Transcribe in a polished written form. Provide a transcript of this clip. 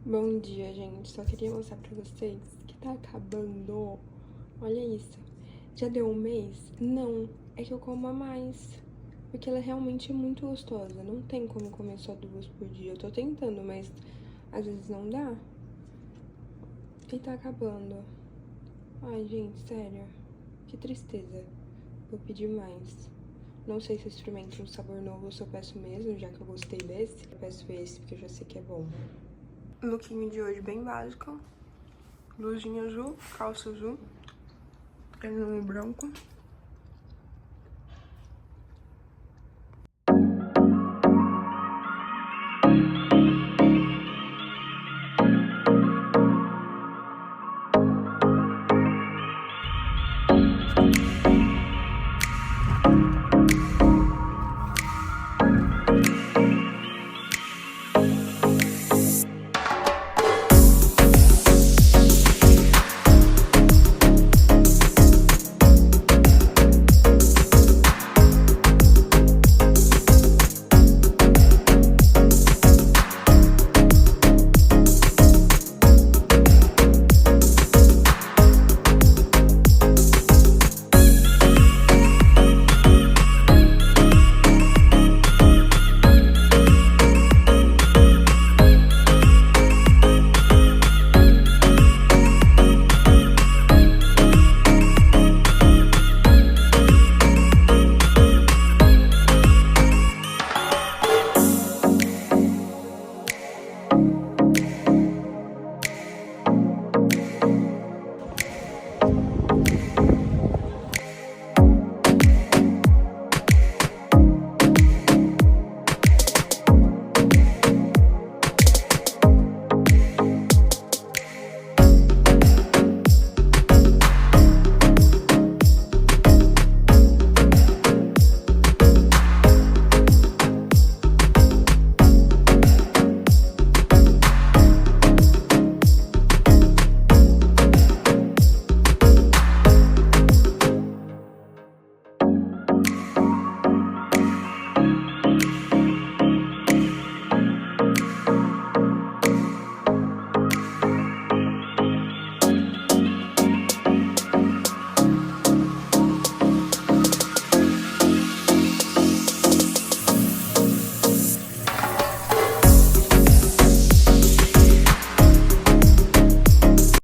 Bom dia, gente. Só queria mostrar pra vocês que tá acabando. Olha isso. Já deu um mês? Não. É que eu como a mais. Porque ela é realmente muito gostosa. Não tem como comer só 2 por dia. Eu tô tentando, mas às vezes não dá. E tá acabando. Ai, gente, sério. Que tristeza. Vou pedir mais. Não sei se eu experimento um sabor novo ou se eu peço mesmo, já que eu gostei desse. Eu peço esse, porque eu já sei que é bom. Lookinho de hoje bem básico. Blusinha azul, calça azul, tênis branco.